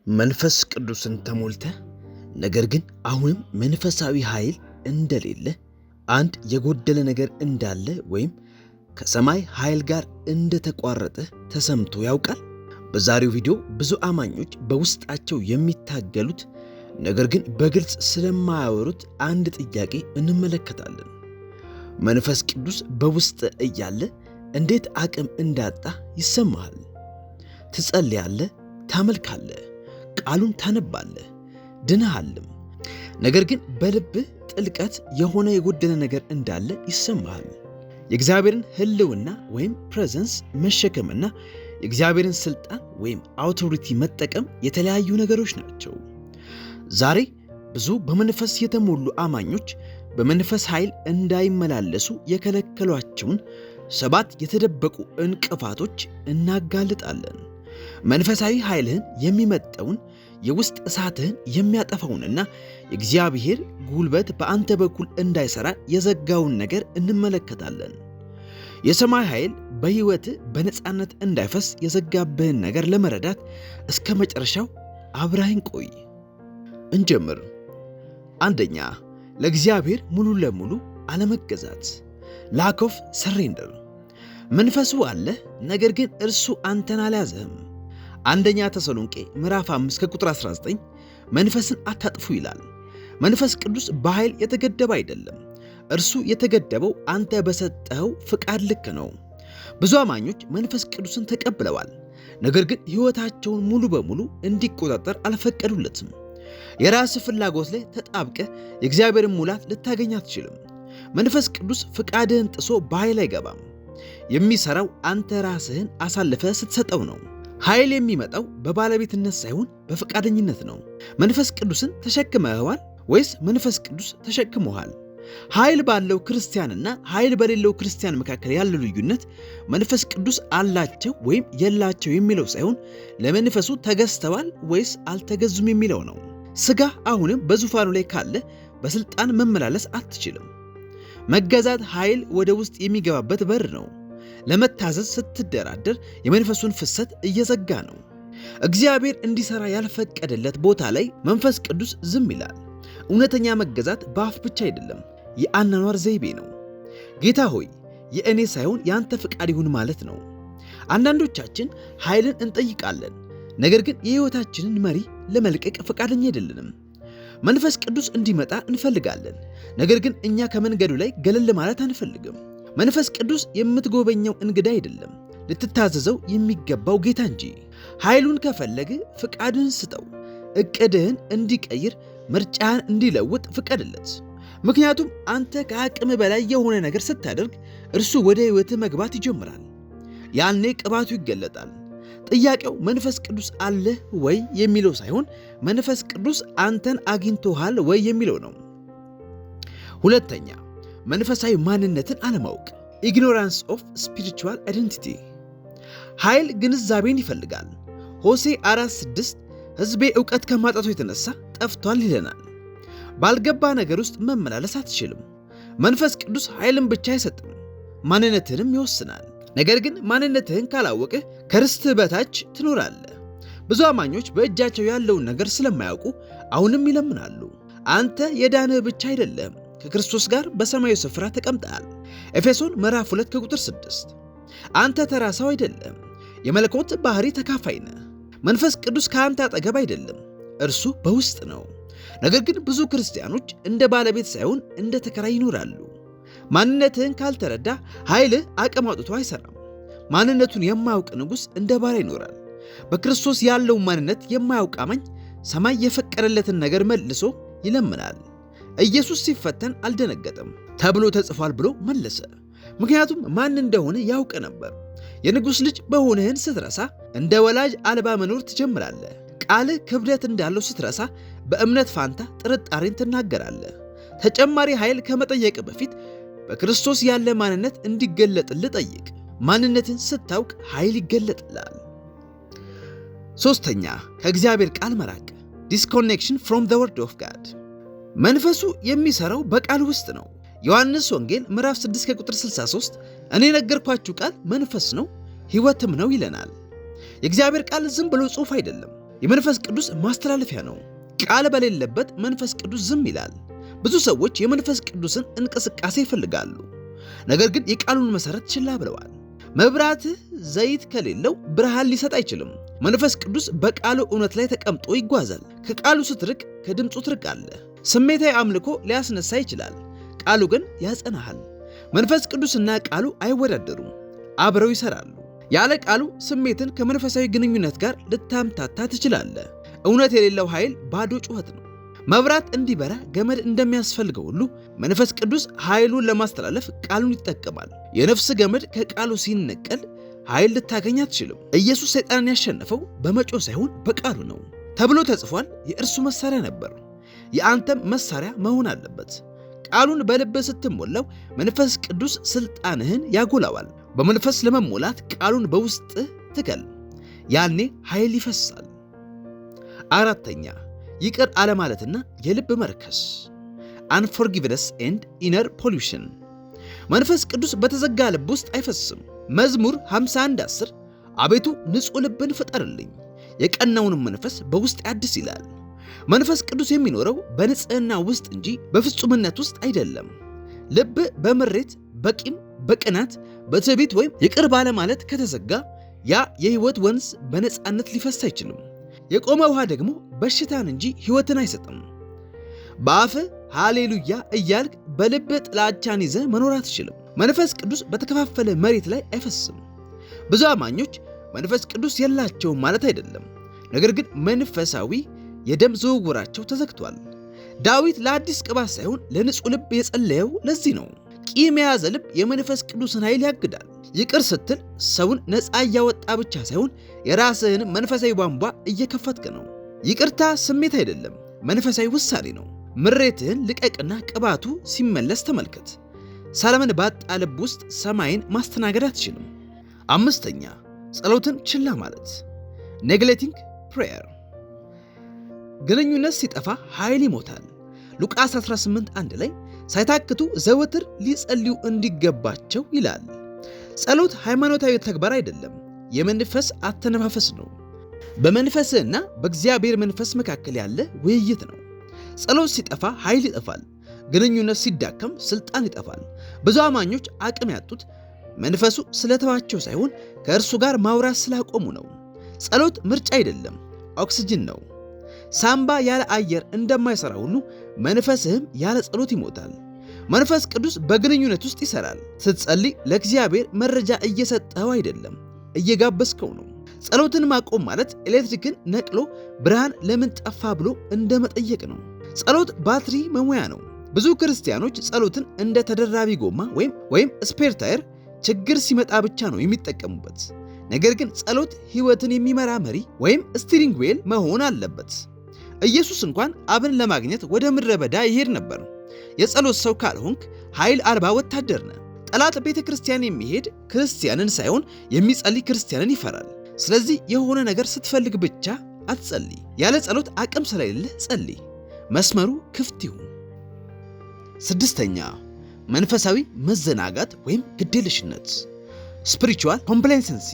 መንፈስ ቅዱስን ተሞልተ ነገር ግን አሁንም መንፈሳዊ ኃይል እንደሌለ አንድ የጎደለ ነገር እንዳለ ወይም ከሰማይ ኃይል ጋር እንደተቋረጠ ተሰምቶ ያውቃል? በዛሬው ቪዲዮ ብዙ አማኞች በውስጣቸው የሚታገሉት ነገር ግን በግልጽ ስለማያወሩት አንድ ጥያቄ እንመለከታለን። መንፈስ ቅዱስ በውስጥ እያለ እንዴት አቅም እንዳጣ ይሰማሃል? ትጸልያለህ፣ ታመልካለህ፣ ቃሉን ታነባለህ፣ ድነሃልም። ነገር ግን በልብህ ጥልቀት የሆነ የጎደለ ነገር እንዳለ ይሰማሃል። የእግዚአብሔርን ሕልውና ወይም ፕሬዘንስ መሸከምና የእግዚአብሔርን ስልጣን ወይም አውቶሪቲ መጠቀም የተለያዩ ነገሮች ናቸው። ዛሬ ብዙ በመንፈስ የተሞሉ አማኞች በመንፈስ ኃይል እንዳይመላለሱ የከለከሏቸውን 7 የተደበቁ እንቅፋቶች እናጋልጣለን። መንፈሳዊ ኃይልህን የሚመጠውን የውስጥ እሳትህን የሚያጠፋውንና የእግዚአብሔር ጉልበት በአንተ በኩል እንዳይሰራ የዘጋውን ነገር እንመለከታለን። የሰማይ ኃይል በሕይወትህ በነፃነት እንዳይፈስ የዘጋብህን ነገር ለመረዳት እስከ መጨረሻው አብረኸኝ ቆይ። እንጀምር። 1. ለእግዚአብሔር ሙሉ ለሙሉ አለመገዛት፣ ላክ ኦፍ ሰሬንደር። መንፈሱ አለ፣ ነገር ግን እርሱ አንተን አልያዘህም። 1 ተሰሎንቄ ምዕራፍ 5 ከቁጥር 19 መንፈስን አታጥፉ ይላል። መንፈስ ቅዱስ በኃይል የተገደበ አይደለም። እርሱ የተገደበው አንተ በሰጠኸው ፍቃድ ልክ ነው። ብዙ አማኞች መንፈስ ቅዱስን ተቀብለዋል፣ ነገር ግን ሕይወታቸውን ሙሉ በሙሉ እንዲቆጣጠር አልፈቀዱለትም። የራስ ፍላጎት ላይ ተጣብቀህ የእግዚአብሔርን ሙላት ልታገኝ አትችልም። መንፈስ ቅዱስ ፍቃድህን ጥሶ በኃይል አይገባም። የሚሰራው አንተ ራስህን አሳልፈህ ስትሰጠው ነው። ኃይል የሚመጣው በባለቤትነት ሳይሆን በፍቃደኝነት ነው። መንፈስ ቅዱስን ተሸክመኸዋል ወይስ መንፈስ ቅዱስ ተሸክመሃል? ኃይል ባለው ክርስቲያንና ኃይል በሌለው ክርስቲያን መካከል ያለው ልዩነት መንፈስ ቅዱስ አላቸው ወይም የላቸው የሚለው ሳይሆን ለመንፈሱ ተገዝተዋል ወይስ አልተገዙም የሚለው ነው። ሥጋ አሁንም በዙፋኑ ላይ ካለ በስልጣን መመላለስ አትችልም። መገዛት ኃይል ወደ ውስጥ የሚገባበት በር ነው። ለመታዘዝ ስትደራደር የመንፈሱን ፍሰት እየዘጋ ነው። እግዚአብሔር እንዲሰራ ያልፈቀደለት ቦታ ላይ መንፈስ ቅዱስ ዝም ይላል። እውነተኛ መገዛት በአፍ ብቻ አይደለም፣ የአኗኗር ዘይቤ ነው። ጌታ ሆይ የእኔ ሳይሆን ያንተ ፍቃድ ይሁን ማለት ነው። አንዳንዶቻችን ኃይልን እንጠይቃለን፣ ነገር ግን የሕይወታችንን መሪ ለመልቀቅ ፈቃደኛ አይደለንም። መንፈስ ቅዱስ እንዲመጣ እንፈልጋለን፣ ነገር ግን እኛ ከመንገዱ ላይ ገለል ማለት አንፈልግም። መንፈስ ቅዱስ የምትጎበኘው እንግዳ አይደለም፣ ልትታዘዘው የሚገባው ጌታ እንጂ። ኃይሉን ከፈለግ ፍቃድህን ስጠው። ዕቅድህን እንዲቀይር፣ ምርጫህን እንዲለውጥ ፍቀድለት። ምክንያቱም አንተ ከአቅም በላይ የሆነ ነገር ስታደርግ እርሱ ወደ ሕይወትህ መግባት ይጀምራል። ያኔ ቅባቱ ይገለጣል። ጥያቄው መንፈስ ቅዱስ አለህ ወይ የሚለው ሳይሆን መንፈስ ቅዱስ አንተን አግኝቶሃል ወይ የሚለው ነው። 2. መንፈሳዊ ማንነትን አለማወቅ፣ ኢግኖራንስ ኦፍ ስፒሪቹዋል አይደንቲቲ። ኃይል ግንዛቤን ይፈልጋል። ሆሴዕ 4:6 ሕዝቤ ዕውቀት ከማጣቱ የተነሳ ጠፍቷል ይለናል። ባልገባ ነገር ውስጥ መመላለስ አትችልም። መንፈስ ቅዱስ ኃይልን ብቻ አይሰጥም፣ ማንነትህንም ይወስናል። ነገር ግን ማንነትህን ካላወቅህ ከርስትህ በታች ትኖራለህ። ብዙ አማኞች በእጃቸው ያለውን ነገር ስለማያውቁ አሁንም ይለምናሉ። አንተ የዳንህ ብቻ አይደለም፣ ከክርስቶስ ጋር በሰማያዊ ስፍራ ተቀምጠሃል። ኤፌሶን ምዕራፍ 2 ከቁጥር 6። አንተ ተራ ሰው አይደለም፣ የመለኮት ባህሪ ተካፋይ ነህ። መንፈስ ቅዱስ ከአንተ አጠገብ አይደለም፣ እርሱ በውስጥ ነው። ነገር ግን ብዙ ክርስቲያኖች እንደ ባለቤት ሳይሆን እንደ ተከራይ ይኖራሉ። ማንነትህን ካልተረዳ ኃይልህ አቅም አውጥቶ አይሰራም። ማንነቱን የማያውቅ ንጉሥ እንደ ባሪያ ይኖራል። በክርስቶስ ያለውን ማንነት የማያውቅ አማኝ ሰማይ የፈቀደለትን ነገር መልሶ ይለምናል። ኢየሱስ ሲፈተን አልደነገጠም። ተብሎ ተጽፏል ብሎ መለሰ። ምክንያቱም ማን እንደሆነ ያውቅ ነበር። የንጉሥ ልጅ በሆነህን ስትረሳ እንደ ወላጅ አልባ መኖር ትጀምራለህ። ቃልህ ክብደት እንዳለው ስትረሳ በእምነት ፋንታ ጥርጣሬን ትናገራለህ። ተጨማሪ ኃይል ከመጠየቅ በፊት በክርስቶስ ያለ ማንነት እንዲገለጥልህ ጠይቅ። ማንነትን ስታውቅ ኃይል ይገለጥልሃል። 3. ከእግዚአብሔር ቃል መራቅ፣ ዲስኮኔክሽን ፍሮም ዘ ወርድ ኦፍ ጋድ። መንፈሱ የሚሰራው በቃል ውስጥ ነው። ዮሐንስ ወንጌል ምዕራፍ 6 ከቁጥር 63 እኔ ነገርኳችሁ ቃል መንፈስ ነው ሕይወትም ነው ይለናል። የእግዚአብሔር ቃል ዝም ብሎ ጽሑፍ አይደለም፣ የመንፈስ ቅዱስ ማስተላለፊያ ነው። ቃል በሌለበት መንፈስ ቅዱስ ዝም ይላል። ብዙ ሰዎች የመንፈስ ቅዱስን እንቅስቃሴ ይፈልጋሉ፣ ነገር ግን የቃሉን መሰረት ችላ ብለዋል። መብራትህ ዘይት ከሌለው ብርሃን ሊሰጥ አይችልም። መንፈስ ቅዱስ በቃሉ እውነት ላይ ተቀምጦ ይጓዛል። ከቃሉ ስትርቅ ከድምፁ ትርቃለህ። ስሜታዊ አምልኮ ሊያስነሳ ይችላል፣ ቃሉ ግን ያጸናሃል። መንፈስ ቅዱስና ቃሉ አይወዳደሩም፣ አብረው ይሰራሉ። ያለ ቃሉ ስሜትን ከመንፈሳዊ ግንኙነት ጋር ልታምታታ ትችላለህ። እውነት የሌለው ኃይል ባዶ ጩኸት ነው። መብራት እንዲበራ ገመድ እንደሚያስፈልገው ሁሉ መንፈስ ቅዱስ ኃይሉን ለማስተላለፍ ቃሉን ይጠቀማል። የነፍስ ገመድ ከቃሉ ሲነቀል ኃይል ልታገኝ አትችልም። ኢየሱስ ሰይጣንን ያሸነፈው በመጮህ ሳይሆን በቃሉ ነው ተብሎ ተጽፏል። የእርሱ መሳሪያ ነበር፣ የአንተም መሳሪያ መሆን አለበት። ቃሉን በልብህ ስትሞላው መንፈስ ቅዱስ ስልጣንህን ያጎላዋል። በመንፈስ ለመሞላት ቃሉን በውስጥህ ትከል፣ ያኔ ኃይል ይፈሳል። አራተኛ ይቅር አለማለትና የልብ መርከስ unforgiveness and inner pollution። መንፈስ ቅዱስ በተዘጋ ልብ ውስጥ አይፈስም። መዝሙር 51:10 አቤቱ ንጹሕ ልብን ፍጠርልኝ፣ የቀናውንም መንፈስ በውስጥ አድስ ይላል። መንፈስ ቅዱስ የሚኖረው በንጽህና ውስጥ እንጂ በፍጹምነት ውስጥ አይደለም። ልብ በምሬት፣ በቂም፣ በቅናት፣ በትዕቢት ወይም ይቅር ባለማለት ከተዘጋ ያ የሕይወት ወንዝ በነፃነት ሊፈስ አይችልም። የቆመ ውሃ ደግሞ በሽታን እንጂ ሕይወትን አይሰጥም። በአፍህ ሃሌሉያ እያልክ በልብ ጥላቻን ይዘህ መኖር አትችልም። መንፈስ ቅዱስ በተከፋፈለ መሬት ላይ አይፈስም። ብዙ አማኞች መንፈስ ቅዱስ የላቸውም ማለት አይደለም፣ ነገር ግን መንፈሳዊ የደም ዝውውራቸው ተዘግቷል። ዳዊት ለአዲስ ቅባት ሳይሆን ለንጹሕ ልብ የጸለየው ለዚህ ነው። ቂም የያዘ ልብ የመንፈስ ቅዱስን ኃይል ያግዳል። ይቅር ስትል ሰውን ነፃ እያወጣ ብቻ ሳይሆን የራስህን መንፈሳዊ ቧንቧ እየከፈትክ ነው። ይቅርታ ስሜት አይደለም፣ መንፈሳዊ ውሳኔ ነው። ምሬትህን ልቀቅና ቅባቱ ሲመለስ ተመልከት። ሰላምን ባጣ ልብ ውስጥ ሰማይን ማስተናገድ አትችልም። አምስተኛ ጸሎትን ችላ ማለት ኔግሌክቲንግ ፕሬየር። ግንኙነት ሲጠፋ ኃይል ይሞታል። ሉቃስ 18:1 ላይ ሳይታክቱ ዘወትር ሊጸልዩ እንዲገባቸው ይላል። ጸሎት ሃይማኖታዊ ተግባር አይደለም፣ የመንፈስ አተነፋፈስ ነው። በመንፈስና በእግዚአብሔር መንፈስ መካከል ያለ ውይይት ነው። ጸሎት ሲጠፋ ኃይል ይጠፋል። ግንኙነት ሲዳከም ስልጣን ይጠፋል። ብዙ አማኞች አቅም ያጡት መንፈሱ ስለተዋቸው ሳይሆን ከእርሱ ጋር ማውራት ስላቆሙ ነው። ጸሎት ምርጫ አይደለም፣ ኦክሲጅን ነው። ሳምባ ያለ አየር እንደማይሰራ ሁሉ መንፈስህም ያለ ጸሎት ይሞታል። መንፈስ ቅዱስ በግንኙነት ውስጥ ይሰራል። ስትጸልይ ለእግዚአብሔር መረጃ እየሰጠኸው አይደለም፣ እየጋበዝከው ነው። ጸሎትን ማቆም ማለት ኤሌክትሪክን ነቅሎ ብርሃን ለምን ጠፋ ብሎ እንደመጠየቅ ነው። ጸሎት ባትሪ መሙያ ነው። ብዙ ክርስቲያኖች ጸሎትን እንደ ተደራቢ ጎማ ወይም ስፔር ታየር ችግር ሲመጣ ብቻ ነው የሚጠቀሙበት። ነገር ግን ጸሎት ሕይወትን የሚመራ መሪ ወይም ስቲሪንግ ዌል መሆን አለበት። ኢየሱስ እንኳን አብን ለማግኘት ወደ ምድረ በዳ ይሄድ ነበር። የጸሎት ሰው ካልሆንክ ኃይል አልባ ወታደር ነህ። ጠላት ቤተ ክርስቲያን የሚሄድ ክርስቲያንን ሳይሆን የሚጸልይ ክርስቲያንን ይፈራል። ስለዚህ የሆነ ነገር ስትፈልግ ብቻ አትጸልይ። ያለ ጸሎት አቅም ስለሌለ ጸልይ። መስመሩ ክፍት ይሁን። ስድስተኛ መንፈሳዊ መዘናጋት ወይም ግዴለሽነት ስፒሪቹዋል ኮምፕሌሰንሲ።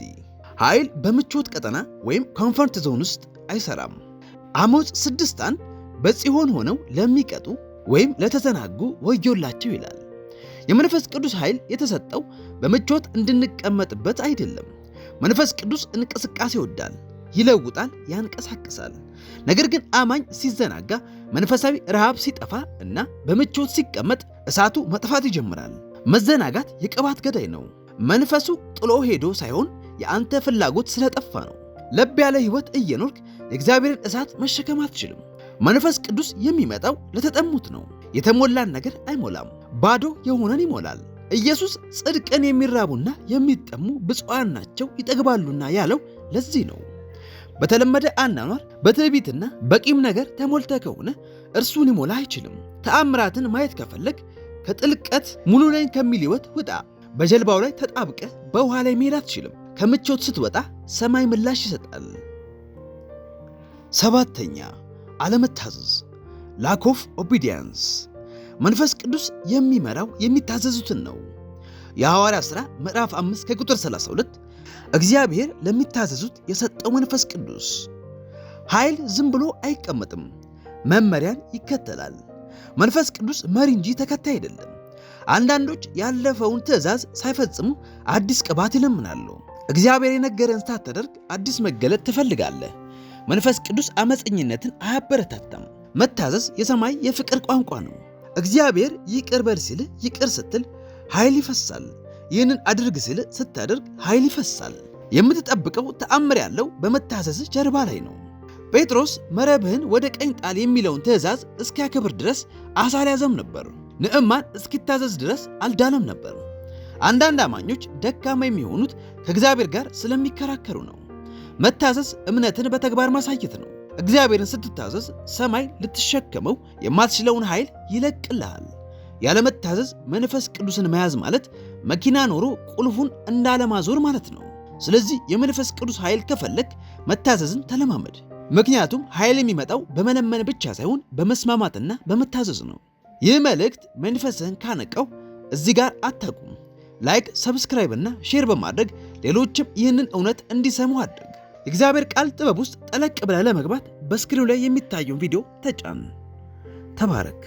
ኃይል በምቾት ቀጠና ወይም ኮምፎርት ዞን ውስጥ አይሰራም። አሞጽ 6:1 በጽዮን ሆነው ለሚቀጡ ወይም ለተዘናጉ ወዮላቸው ይላል። የመንፈስ ቅዱስ ኃይል የተሰጠው በምቾት እንድንቀመጥበት አይደለም። መንፈስ ቅዱስ እንቅስቃሴ ይወዳል፣ ይለውጣል፣ ያንቀሳቅሳል። ነገር ግን አማኝ ሲዘናጋ፣ መንፈሳዊ ረሃብ ሲጠፋ እና በምቾት ሲቀመጥ እሳቱ መጥፋት ይጀምራል። መዘናጋት የቅባት ገዳይ ነው። መንፈሱ ጥሎ ሄዶ ሳይሆን የአንተ ፍላጎት ስለጠፋ ነው። ለብ ያለ ሕይወት እየኖርክ የእግዚአብሔርን እሳት መሸከም አትችልም። መንፈስ ቅዱስ የሚመጣው ለተጠሙት ነው። የተሞላን ነገር አይሞላም፣ ባዶ የሆነን ይሞላል። ኢየሱስ ጽድቅን የሚራቡና የሚጠሙ ብፁዓን ናቸው ይጠግባሉና ያለው ለዚህ ነው። በተለመደ አኗኗር በትዕቢትና በቂም ነገር ተሞልተ ከሆነ እርሱን ሊሞላ አይችልም። ተአምራትን ማየት ከፈለግ ከጥልቀት ሙሉ ነኝ ከሚል ሕይወት ውጣ። በጀልባው ላይ ተጣብቀ በውሃ ላይ መሄድ አትችልም። ከምቾት ስትወጣ ሰማይ ምላሽ ይሰጣል። ሰባተኛ አለመታዘዝ lack of obedience። መንፈስ ቅዱስ የሚመራው የሚታዘዙትን ነው። የሐዋርያት ሥራ ምዕራፍ 5 ከቁጥር 32 እግዚአብሔር ለሚታዘዙት የሰጠው መንፈስ ቅዱስ። ኃይል ዝም ብሎ አይቀመጥም፣ መመሪያን ይከተላል። መንፈስ ቅዱስ መሪ እንጂ ተከታይ አይደለም። አንዳንዶች ያለፈውን ትእዛዝ ሳይፈጽሙ አዲስ ቅባት ይለምናሉ። እግዚአብሔር የነገረን ሳታደርግ አዲስ መገለጥ ትፈልጋለህ። መንፈስ ቅዱስ አመፀኝነትን አያበረታታም። መታዘዝ የሰማይ የፍቅር ቋንቋ ነው። እግዚአብሔር ይቅር በል ሲልህ ይቅር ስትል ኃይል ይፈሳል። ይህንን አድርግ ሲልህ ስታደርግ ኃይል ይፈሳል። የምትጠብቀው ተአምር ያለው በመታዘዝ ጀርባ ላይ ነው። ጴጥሮስ መረብህን ወደ ቀኝ ጣል የሚለውን ትእዛዝ እስኪያከብር ድረስ አሳ አልያዘም ነበር። ንዕማን እስኪታዘዝ ድረስ አልዳነም ነበር። አንዳንድ አማኞች ደካማ የሚሆኑት ከእግዚአብሔር ጋር ስለሚከራከሩ ነው። መታዘዝ እምነትን በተግባር ማሳየት ነው። እግዚአብሔርን ስትታዘዝ ሰማይ ልትሸከመው የማትችለውን ኃይል ይለቅልሃል። ያለመታዘዝ መንፈስ ቅዱስን መያዝ ማለት መኪና ኖሮ ቁልፉን እንዳለማዞር ማለት ነው። ስለዚህ የመንፈስ ቅዱስ ኃይል ከፈለክ መታዘዝን ተለማመድ። ምክንያቱም ኃይል የሚመጣው በመለመን ብቻ ሳይሆን በመስማማትና በመታዘዝ ነው። ይህ መልእክት መንፈስህን ካነቀው እዚህ ጋር አታቁም። ላይክ፣ ሰብስክራይብ እና ሼር በማድረግ ሌሎችም ይህንን እውነት እንዲሰሙ አድርግ። የእግዚአብሔር ቃል ጥበብ ውስጥ ጠለቅ ብለህ ለመግባት በስክሪኑ ላይ የሚታየውን ቪዲዮ ተጫን። ተባረክ።